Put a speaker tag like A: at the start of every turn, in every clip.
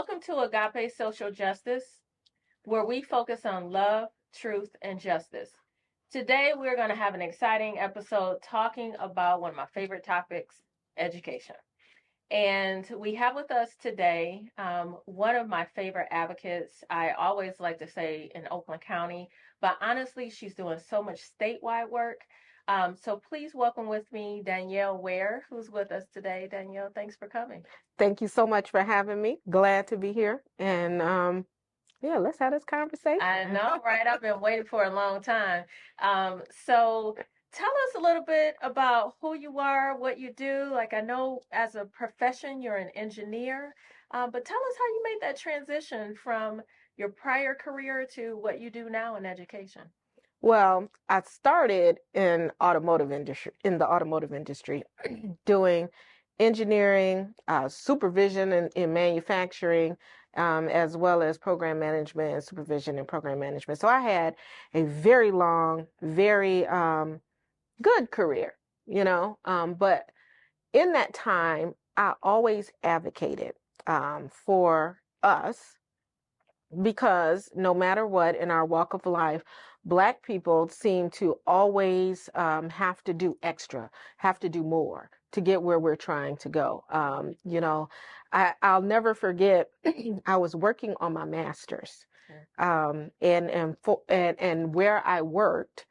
A: Welcome to AGAPE Social Justice, where we focus on love, truth, and justice. Today, we're going to have an exciting episode talking about one of my favorite topics, education. And we have with us today one of my favorite advocates. I always like to say in Oakland County, but honestly, she's doing so much statewide work. So please welcome with me Danielle Ware, who's with us today. Danielle, thanks for coming.
B: Thank you so much for having me. Glad to be here. And yeah, let's have this conversation.
A: I know, right? I've been waiting for a long time. So tell us a little bit about who you are, what you do. Like, I know as a profession, you're an engineer, but tell us how you made that transition from your prior career to what you do now in education.
B: Well, I started in the automotive industry, doing engineering, supervision in manufacturing, as well as program management and supervision and program management. So I had a very long, very good career, but in that time, I always advocated for us because no matter what in our walk of life, Black people seem to always have to do extra, have to do more to get where we're trying to go. I'll never forget. I was working on my master's, and where I worked,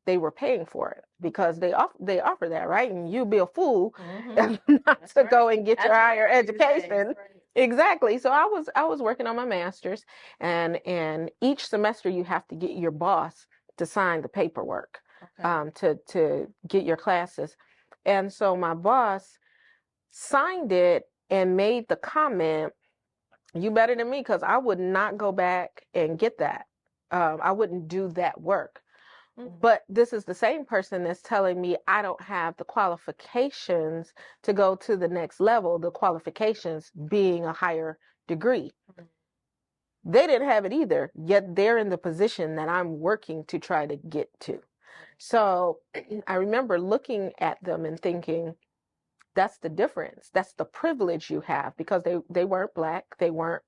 B: they were paying for it because they offer that, right? And you'd be a fool not to go and get your higher education. Exactly. So I was working on my master's, and each semester you have to get your boss to sign the paperwork, to get your classes. And so my boss signed it and made the comment, "You better than me," because I would not go back and get that. I wouldn't do that work. But this is the same person that's telling me I don't have the qualifications to go to the next level, the qualifications being a higher degree. They didn't have it either, yet they're in the position that I'm working to try to get to. So I remember looking at them and thinking, that's the difference. That's the privilege you have, because they weren't Black. They weren't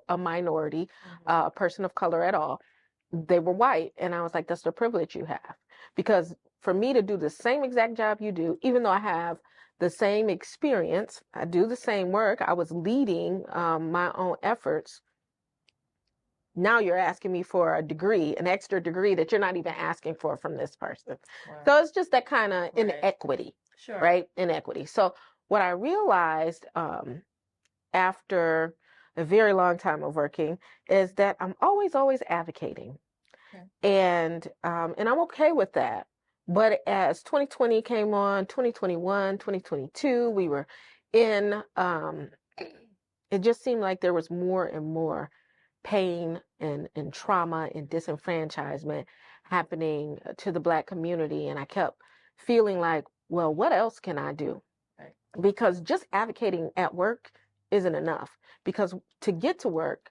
B: a minority, a person of color at all. They were white. And I was like, that's the privilege you have. Because for me to do the same exact job you do, even though I have the same experience, I do the same work, I was leading my own efforts. Now you're asking me for a degree, an extra degree that you're not even asking for from this person. Right. So it's just that kind of inequity, right? Inequity. So what I realized after a very long time of working is that I'm always advocating. Okay. And I'm okay with that. But as 2020 came on, 2021, 2022, we were in, it just seemed like there was more and more pain and trauma and disenfranchisement happening to the Black community. And I kept feeling like, well, what else can I do? Right. Because just advocating at work isn't enough. Because to get to work,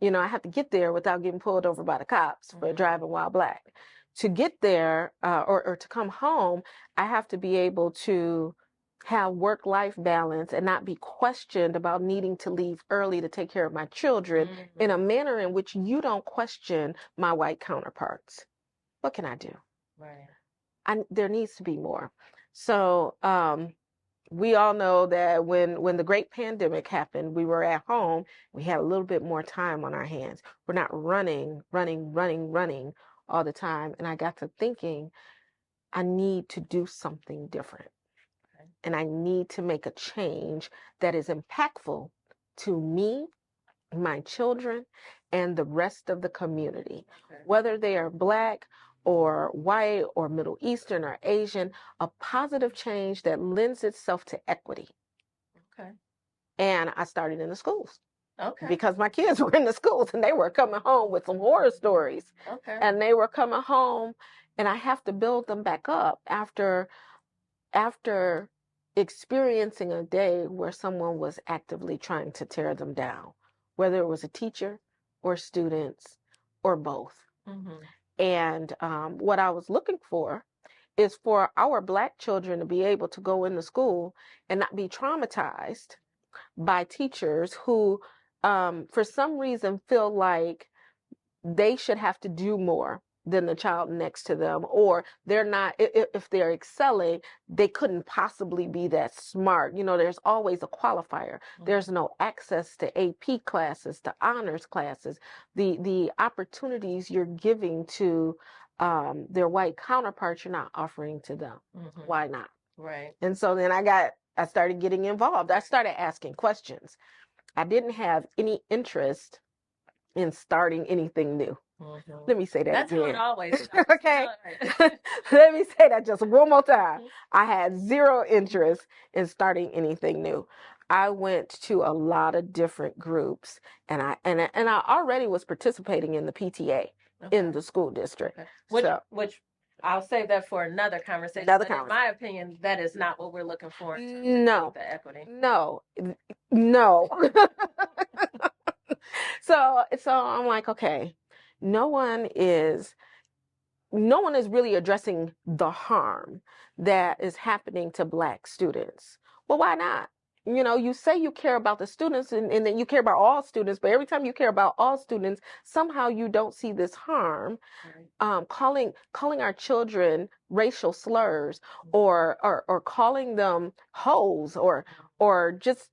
B: I have to get there without getting pulled over by the cops for driving while Black. To get there or to come home, I have to be able to have work-life balance and not be questioned about needing to leave early to take care of my children in a manner in which you don't question my white counterparts. What can I do? Right. There needs to be more. So we all know that when the great pandemic happened, we were at home. We had a little bit more time on our hands. We're not running all the time. And I got to thinking, I need to do something different. And I need to make a change that is impactful to me, my children, and the rest of the community. Whether they are Black or white or Middle Eastern or Asian, a positive change that lends itself to equity. Okay. And I started in the schools. Okay. Because my kids were in the schools and they were coming home with some horror stories. Okay. And they were coming home, and I have to build them back up after experiencing a day where someone was actively trying to tear them down, whether it was a teacher or students or both. And what I was looking for is for our Black children to be able to go into school and not be traumatized by teachers who for some reason feel like they should have to do more than the child next to them, or they're not, if they're excelling, they couldn't possibly be that smart. There's always a qualifier. There's no access to AP classes, to honors classes. The opportunities you're giving to their white counterparts, you're not offering to them. Why not?
A: Right.
B: And so then I started getting involved. I started asking questions. I didn't have any interest in starting anything new. Let me say that
A: That's
B: again.
A: how it always is.
B: Okay. Let me say that just one more time. I had zero interest in starting anything new. I went to a lot of different groups, and I already was participating in the PTA in the school district.
A: Which I'll save that for another conversation. In my opinion, that is not what we're looking for in terms of the equity.
B: No. So I'm like, okay, no one is really addressing the harm that is happening to Black students. Well, why not? You say you care about the students and then you care about all students, but every time you care about all students, somehow you don't see this harm. Right. Calling our children racial slurs, or calling them hoes, or just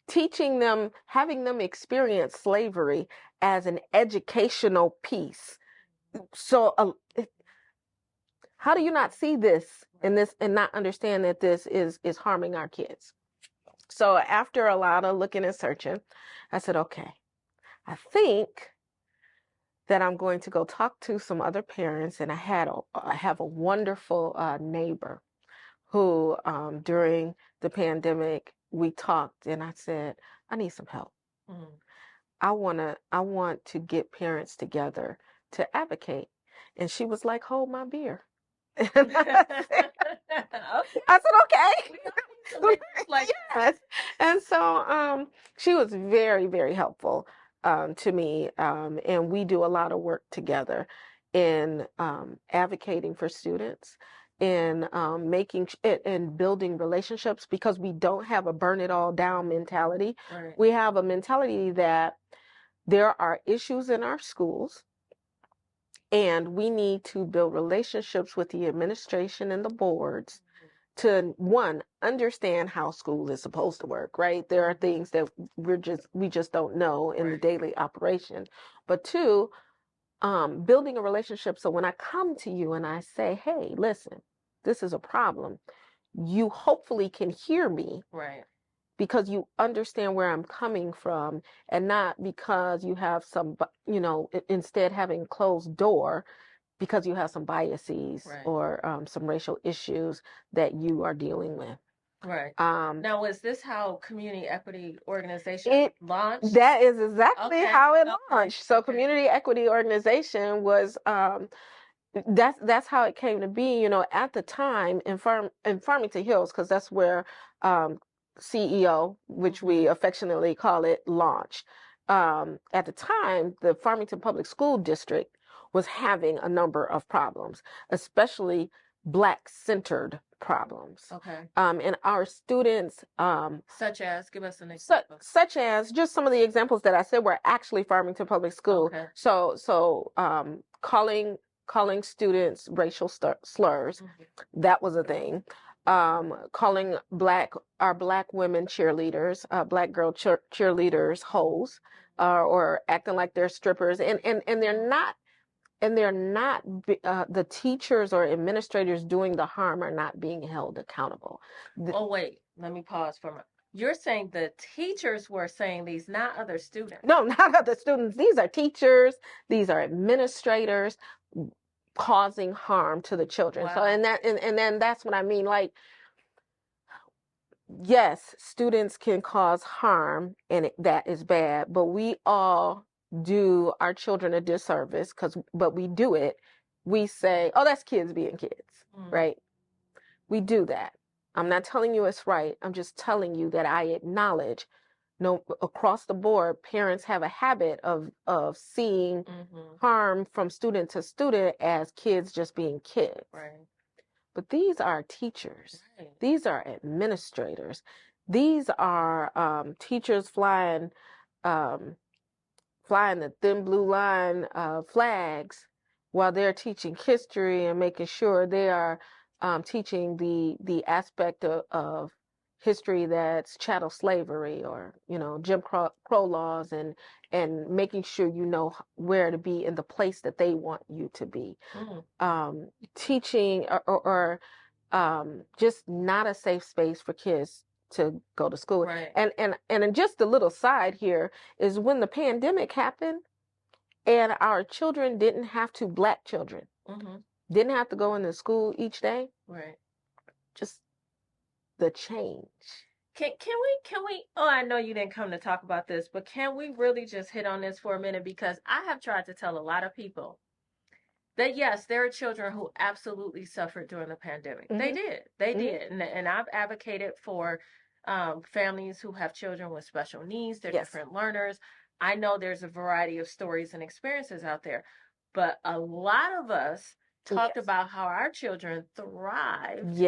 B: teaching them, having them experience slavery as an educational piece. So how do you not see this and not understand that this is harming our kids? So after a lot of looking and searching, I said, okay, I think that I'm going to go talk to some other parents. And I have a wonderful neighbor who during the pandemic we talked, and I said, I need some help. I want to get parents together to advocate. And she was like, hold my beer. And I said, okay. Yes. And so she was very, very helpful to me. And we do a lot of work together in advocating for students, in making and building relationships, because we don't have a burn it all down mentality. Right. We have a mentality that there are issues in our schools, and we need to build relationships with the administration and the boards to, one, understand how school is supposed to work, right? There are things that we just don't know in the daily operation. But two, building a relationship so when I come to you and I say, hey, listen, this is a problem, you hopefully can hear me. Right. Because you understand where I'm coming from, and not because you have some, instead having a closed door because you have some biases, right, or some racial issues that you are dealing with.
A: Right. Now, was this how Community Equity Organization launched?
B: That is exactly how it launched. So Community Equity Organization was that's how it came to be. At the time in Farmington Hills, because that's where CEO, which we affectionately call it, launched. At the time, the Farmington Public School District was having a number of problems, especially Black-centered problems. Okay. And our students,
A: such as, give us an example.
B: Such as just some of the examples that I said were actually Farmington Public School. Okay. So calling students racial slurs, that was a thing. Calling our Black women cheerleaders, Black girl cheerleaders hoes, or acting like they're strippers, and they're not. And they're not, the teachers or administrators doing the harm are not being held accountable.
A: Oh, wait, let me pause for a minute. You're saying the teachers were saying these, not other students?
B: No, not other students. These are teachers. These are administrators causing harm to the children. Wow. So, and then that's what I mean. Like, yes, students can cause harm, and that is bad, but we all do our children a disservice but we do it. We say, oh, that's kids being kids, right? We do that. I'm not telling you it's right. I'm just telling you that I acknowledge, across the board, parents have a habit of seeing harm from student to student as kids just being kids. Right. But these are teachers. Right. These are administrators. These are teachers flying flying the thin blue line flags while they're teaching history and making sure they are teaching the aspect of history that's chattel slavery or Jim Crow laws, and making sure you know where to be in the place that they want you to be. Teaching or just not a safe space for kids to go to school.
A: Right.
B: And just a little side here is when the pandemic happened and our children Black children didn't have to go into school each day.
A: Right.
B: Just the change.
A: Can we oh, I know you didn't come to talk about this, but can we really just hit on this for a minute? Because I have tried to tell a lot of people that yes, there are children who absolutely suffered during the pandemic. They did. And I've advocated for families who have children with special needs. They're different learners. I know there's a variety of stories and experiences out there, but a lot of us talked about how our children thrived.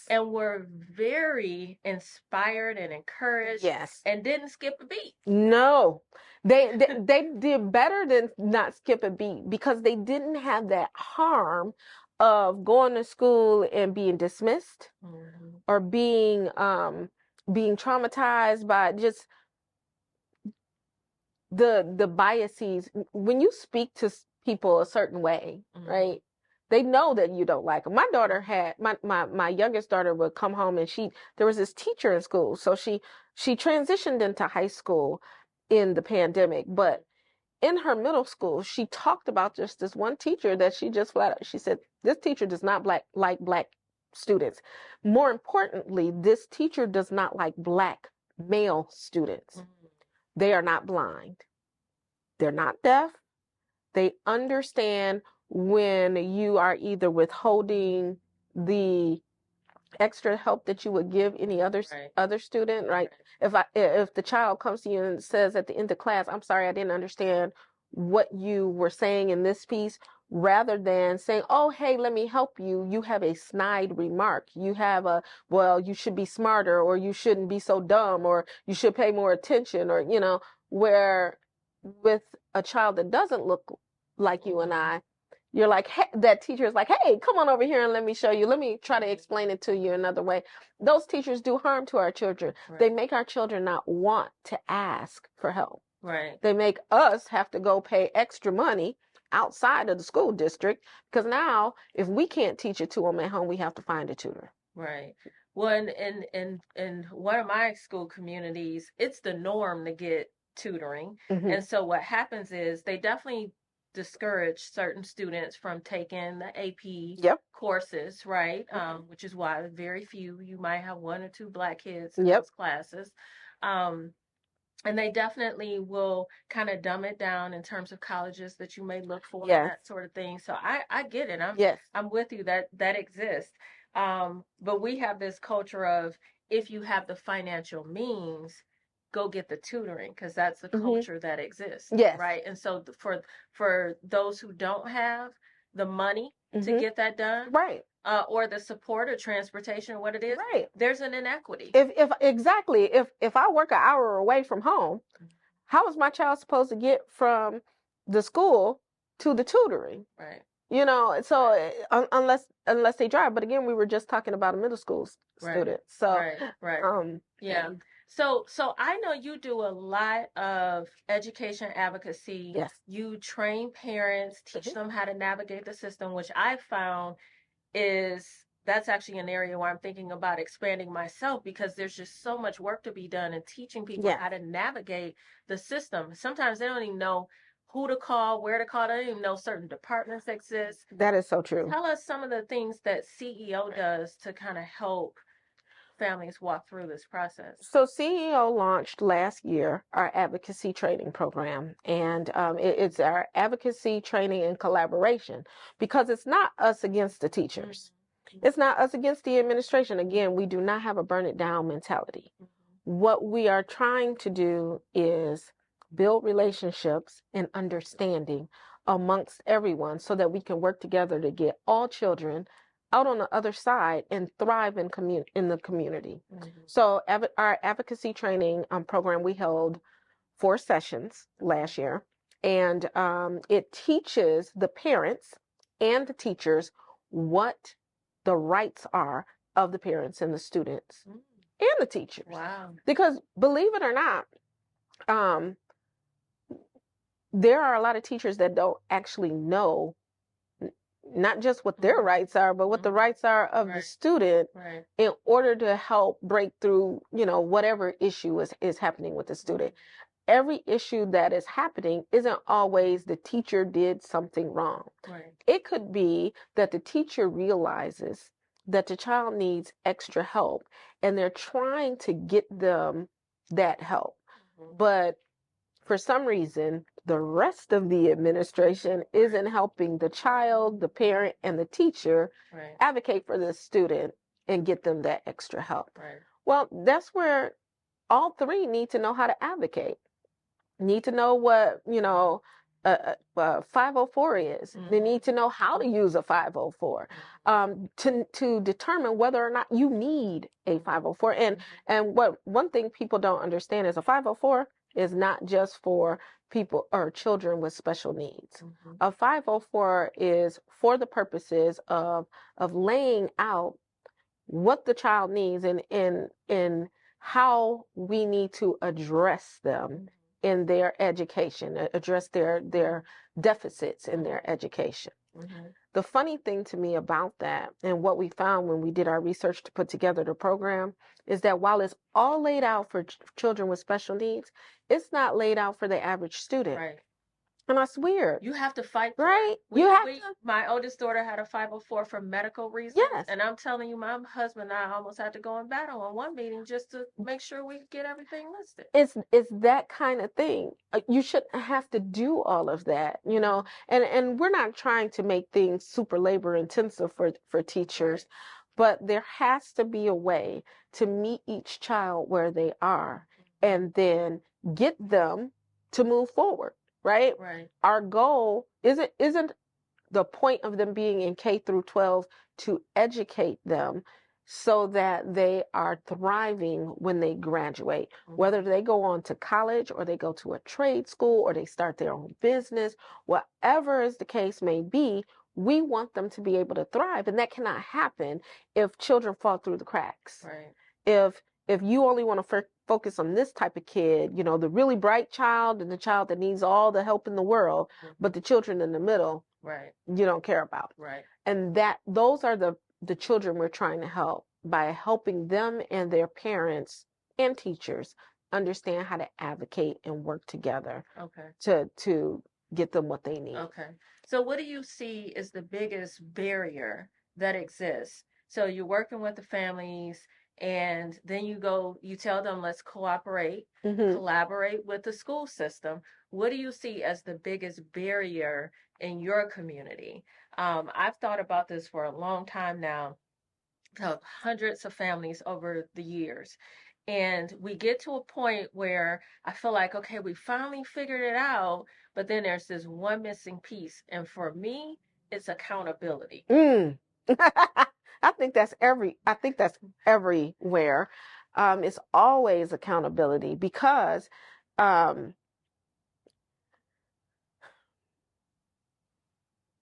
A: And were very inspired and encouraged. And didn't skip a beat.
B: No. They did better than not skip a beat because they didn't have that harm of going to school and being dismissed or being traumatized by just the biases. When you speak to people a certain way, right? They know that you don't like them. My daughter had my youngest daughter would come home and there was this teacher in school. So she transitioned into high school in the pandemic, but in her middle school, she talked about just this one teacher that she just flat out, she said, this teacher does not like Black students. More importantly, this teacher does not like Black male students. They are not blind. They're not deaf. They understand when you are either withholding the extra help that you would give any other student, right? If the child comes to you and says at the end of class, I'm sorry, I didn't understand what you were saying in this piece, rather than saying, oh, hey, let me help you, you have a snide remark. You have well, you should be smarter, or you shouldn't be so dumb, or you should pay more attention, or, where with a child that doesn't look like you and I, you're like, hey, that teacher is like, hey, come on over here and let me show you. Let me try to explain it to you another way. Those teachers do harm to our children. They make our children not want to ask for help. They make us have to go pay extra money outside of the school district because now if we can't teach it to them at home, we have to find a tutor.
A: Well, in one of my school communities, it's the norm to get tutoring. And so what happens is they definitely discourage certain students from taking the AP courses, right? Which is why very few, you might have one or two Black kids in those classes. And they definitely will kind of dumb it down in terms of colleges that you may look for and that sort of thing. So I get it. I'm with you that exists. But we have this culture of, if you have the financial means, go get the tutoring, because that's the culture that exists. Right. And so for those who don't have the money to get that done, or the support or transportation or what it is, there's an inequity.
B: If I work an hour away from home, how is my child supposed to get from the school to the tutoring? So unless they drive. But again, we were just talking about a middle school student. So
A: So I know you do a lot of education advocacy. You train parents, teach them how to navigate the system, which I found that's actually an area where I'm thinking about expanding myself, because there's just so much work to be done in teaching people how to navigate the system. Sometimes they don't even know who to call, where to call. They don't even know certain departments exist.
B: That is so true.
A: Tell us some of the things that CEO does to kind of help families walk through this process.
B: So CEO launched last year our advocacy training program, and it's our advocacy training and collaboration, because it's not us against the teachers. It's not us against the administration. Again, we do not have a burn it down mentality. What we are trying to do is build relationships and understanding amongst everyone so that we can work together to get all children out on the other side and thrive in the community. So our advocacy training program we held 4 sessions last year, and it teaches the parents and the teachers what the rights are of the parents and the students and the teachers.
A: Wow.
B: Because believe it or not, there are a lot of teachers that don't actually know not just what their rights are, but what the rights are of the student in order to help break through, whatever issue is happening with the student. Every issue that is happening isn't always the teacher did something wrong. It could be that the teacher realizes that the child needs extra help and they're trying to get them that help. But for some reason, the rest of the administration isn't helping the child, the parent, and the teacher advocate for the student and get them that extra help. Well, that's where all three need to know how to advocate. Need to know what, 504 is. They need to know how to use a 504 to determine whether or not you need a 504. And what one thing people don't understand is a 504 is not just for people or children with special needs. A 504 is for the purposes of laying out what the child needs and how we need to address them in their education, address their deficits in their education. The funny thing to me about that, and what we found when we did our research to put together the program, is that while it's all laid out for children with special needs, it's not laid out for the average student. And that's weird.
A: You have to fight for
B: right?
A: it. My oldest daughter had a 504 for medical reasons.
B: Yes.
A: And I'm telling you, my husband and I almost had to go in battle on one meeting just to make sure we get everything listed.
B: It's that kind of thing. You shouldn't have to do all of that, and we're not trying to make things super labor intensive for teachers, but there has to be a way to meet each child where they are and then get them to move forward. Right. Our goal isn't the point of them being in K through 12 to educate them so that they are thriving when they graduate, whether they go on to college or they go to a trade school or they start their own business, whatever is the case may be, we want them to be able to thrive. And that cannot happen if children fall through the cracks. If you only want to focus on this type of kid, the really bright child and the child that needs all the help in the world, but the children in the middle, you don't care about. And those are the children we're trying to help by helping them and their parents and teachers understand how to advocate and work together to get them what they need.
A: So what do you see is the biggest barrier that exists? So you're working with the families, and then you tell them, let's cooperate, collaborate with the school system. What do you see as the biggest barrier in your community? I've thought about this for a long time now, hundreds of families over the years. And we get to a point where I feel like, okay, we finally figured it out, but then there's this one missing piece. And for me, it's accountability.
B: I think that's everywhere. It's always accountability because the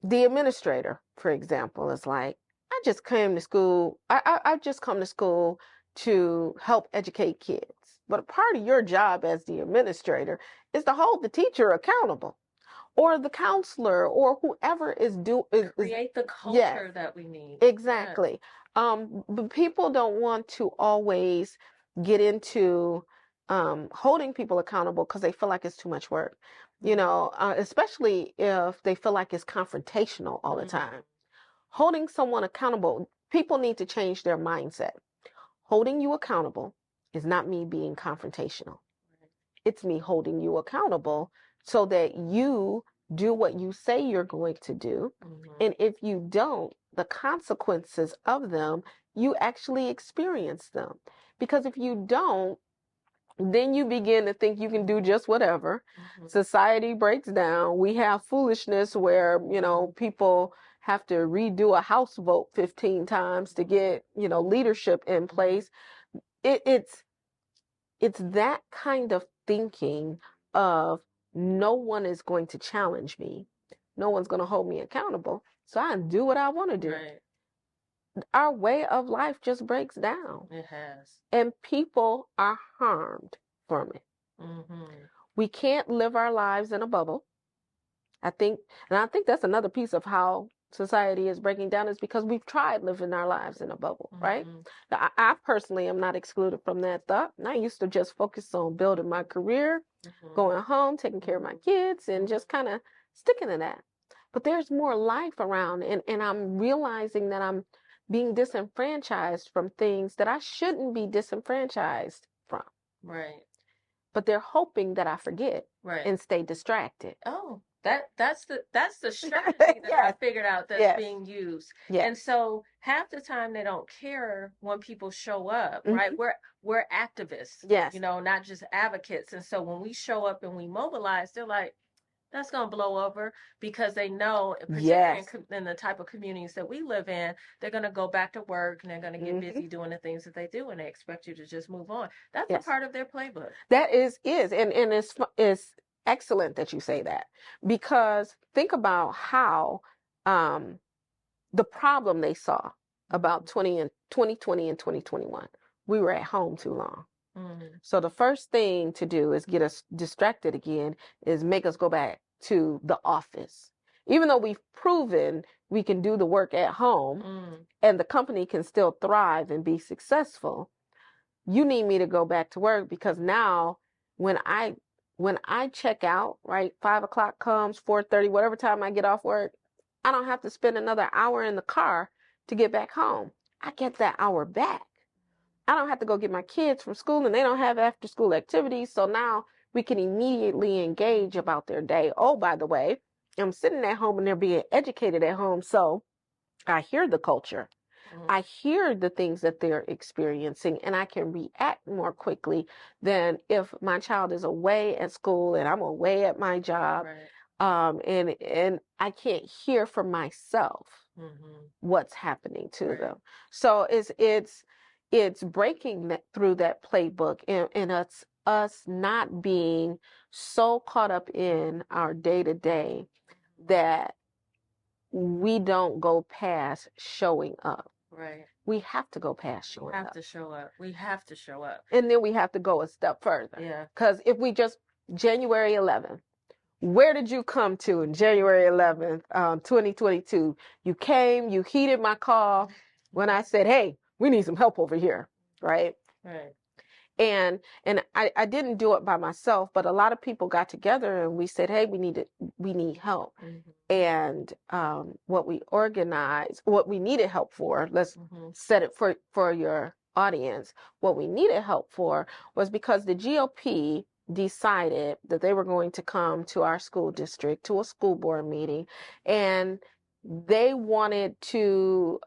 B: administrator, for example, is like, I just came to school. I've just come to school to help educate kids. But a part of your job as the administrator is to hold the teacher accountable, or the counselor, or whoever
A: create the culture that we need.
B: Exactly. But people don't want to always get into holding people accountable because they feel like it's too much work. Especially if they feel like it's confrontational all the time. Holding someone accountable, people need to change their mindset. Holding you accountable is not me being confrontational. It's me holding you accountable so that you do what you say you're going to do. And if you don't, the consequences of them, you actually experience them. Because if you don't, then you begin to think you can do just whatever. Society breaks down. We have foolishness where, people have to redo a house vote 15 times to get, leadership in place. It's that kind of thinking of no one is going to challenge me. No one's going to hold me accountable. So I do what I want to do.
A: Right.
B: Our way of life just breaks down.
A: It has.
B: And people are harmed from it. We can't live our lives in a bubble. I think that's another piece of how society is breaking down, is because we've tried living our lives in a bubble, right? I personally am not excluded from that thought. And I used to just focus on building my career, going home, taking care of my kids, and just kind of sticking to that. But there's more life around, and I'm realizing that I'm being disenfranchised from things that I shouldn't be disenfranchised from.
A: Right.
B: But they're hoping that I forget
A: Right.
B: and stay distracted.
A: Oh, that's the strategy that I figured out that's being used.
B: Yes.
A: And so half the time they don't care when people show up, right? We're activists,
B: Yes.
A: you know, not just advocates. And so when we show up and we mobilize, they're like, that's going to blow over, because they know, particularly in the type of communities that we live in, they're going to go back to work and they're going to get busy doing the things that they do, and they expect you to just move on. That's a part of their playbook.
B: That is, and it's excellent that you say that, because think about how the problem they saw about 2020 and 2021. We were at home too long. So the first thing to do is get us distracted again, is make us go back to the office. Even though we've proven we can do the work at home and the company can still thrive and be successful, you need me to go back to work, because now when I check out, right, 5:00 comes, 4:30, whatever time I get off work, I don't have to spend another hour in the car to get back home. I get that hour back. I don't have to go get my kids from school, and they don't have after school activities. So now we can immediately engage about their day. Oh, by the way, I'm sitting at home and they're being educated at home. So I hear the culture. I hear the things that they're experiencing, and I can react more quickly than if my child is away at school and I'm away at my job. And I can't hear for myself what's happening to them. So it's breaking through that playbook, and us not being so caught up in our day-to-day that we don't go past showing up.
A: Right.
B: We have to go past showing up.
A: We have to show up. We have to show up.
B: And then we have to go a step further.
A: Yeah.
B: Because if we just, January 11th, where did you come to in January 11th, 2022? You came, you heeded my call when I said, hey, we need some help over here, right?
A: Right.
B: And I didn't do it by myself, but a lot of people got together and we said, hey, we need help. And what we organized, what we needed help for, let's set it for your audience. What we needed help for was because the GOP decided that they were going to come to our school district, to a school board meeting, and they wanted to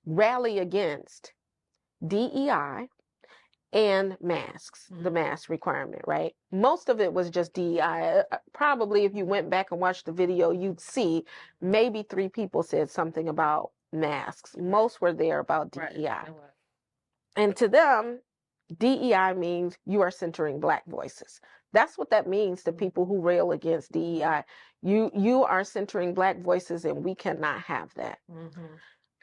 B: rally against DEI and masks, the mask requirement, right? Most of it was just DEI. Probably if you went back and watched the video, you'd see maybe 3 people said something about masks. Most were there about DEI. Right. And to them, DEI means you are centering Black voices. That's what that means to people who rail against DEI. You are centering Black voices, and we cannot have that.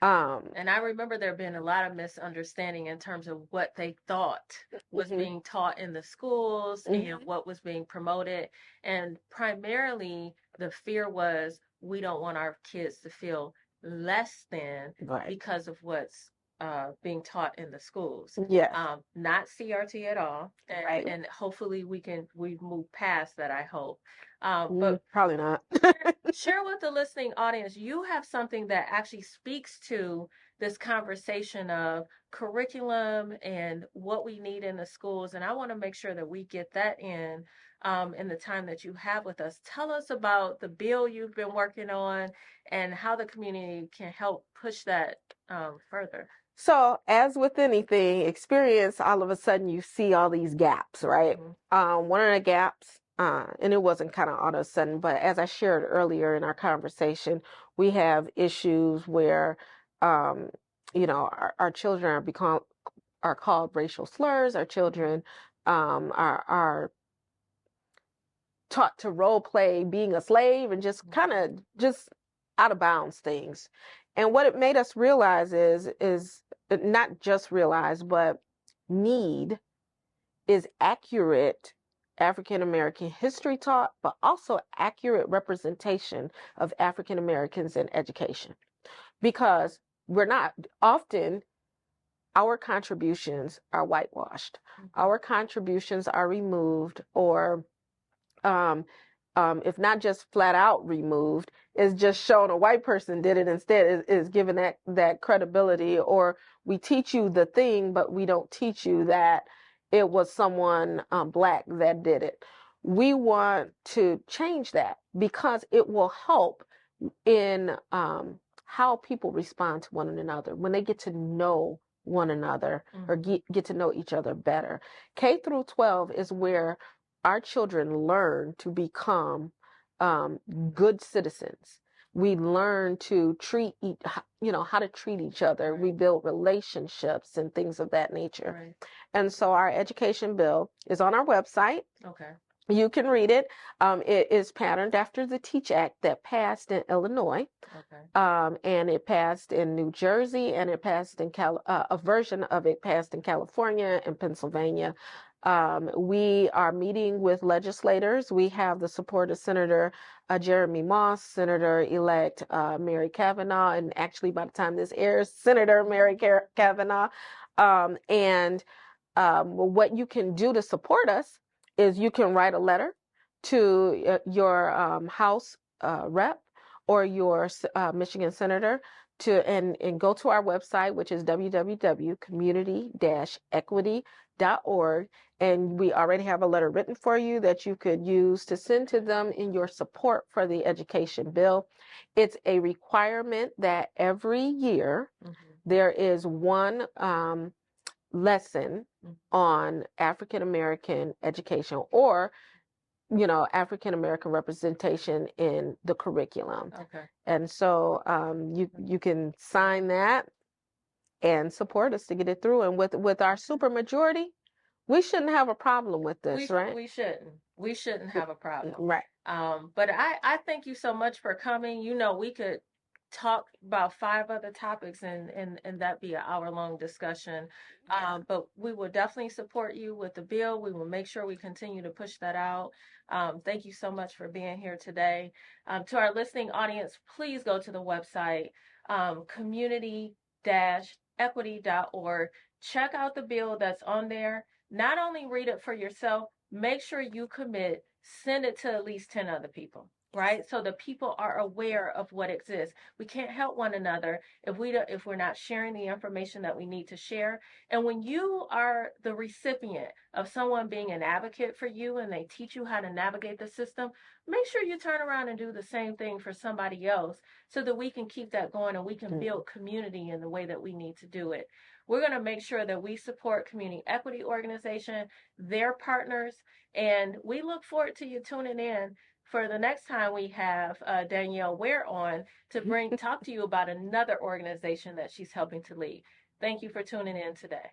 A: And I remember there being a lot of misunderstanding in terms of what they thought was being taught in the schools and what was being promoted. And primarily the fear was, we don't want our kids to feel less than because of what's being taught in the schools.
B: Yes.
A: Not CRT at all. And hopefully we've moved past that, I hope. But
B: probably not.
A: share with the listening audience, you have something that actually speaks to this conversation of curriculum and what we need in the schools. And I want to make sure that we get that in the time that you have with us. Tell us about the bill you've been working on and how the community can help push that further.
B: So as with anything, experience, all of a sudden you see all these gaps, right? One of the gaps, and it wasn't kind of all of a sudden, but as I shared earlier in our conversation, we have issues where, our children are called racial slurs. Our children are taught to role play being a slave and just kind of just out of bounds things. And what it made us realize is not just realize, but need is accurate African American history taught, but also accurate representation of African Americans in education. Because we're not often, our contributions are whitewashed. Our contributions are removed, or if not just flat out removed, is just shown a white person did it instead, is given that credibility. Or we teach you the thing, but we don't teach you that it was someone Black that did it. We want to change that because it will help in how people respond to one another when they get to know one another, or get to know each other better. K through 12 is where our children learn to become good citizens. We learn to treat, how to treat each other. Right. We build relationships and things of that nature. Right. And so our education bill is on our website. Okay. You can read it. It is patterned after the TEACH Act that passed in Illinois. Okay. And it passed in New Jersey, and it passed in a version of it passed in California and Pennsylvania. We are meeting with legislators. We have the support of Senator Jeremy Moss, Senator-elect Mary Kavanaugh, and actually by the time this airs, Senator Mary Kavanaugh. What you can do to support us is you can write a letter to your House rep or your Michigan senator and go to our website, which is www.community-equity.org. And we already have a letter written for you that you could use to send to them in your support for the education bill. It's a requirement that every year there is one lesson on African American education, or African American representation in the curriculum. Okay. And so you can sign that and support us to get it through. And with our super majority, we shouldn't have a problem with this, right? We shouldn't. We shouldn't have a problem. Right. But I thank you so much for coming. We could talk about 5 other topics and that be an hour-long discussion. But we will definitely support you with the bill. We will make sure we continue to push that out. Thank you so much for being here today. To our listening audience, please go to the website, community-equity.org. Check out the bill that's on there. Not only read it for yourself, make sure you commit, send it to at least 10 other people. Right? So the people are aware of what exists. We can't help one another if we're not sharing the information that we need to share. And when you are the recipient of someone being an advocate for you and they teach you how to navigate the system, make sure you turn around and do the same thing for somebody else so that we can keep that going and we can build community in the way that we need to do it. We're going to make sure that we support Community Equity Organization, their partners, and we look forward to you tuning in for the next time we have Danielle Ware on to talk to you about another organization that she's helping to lead. Thank you for tuning in today.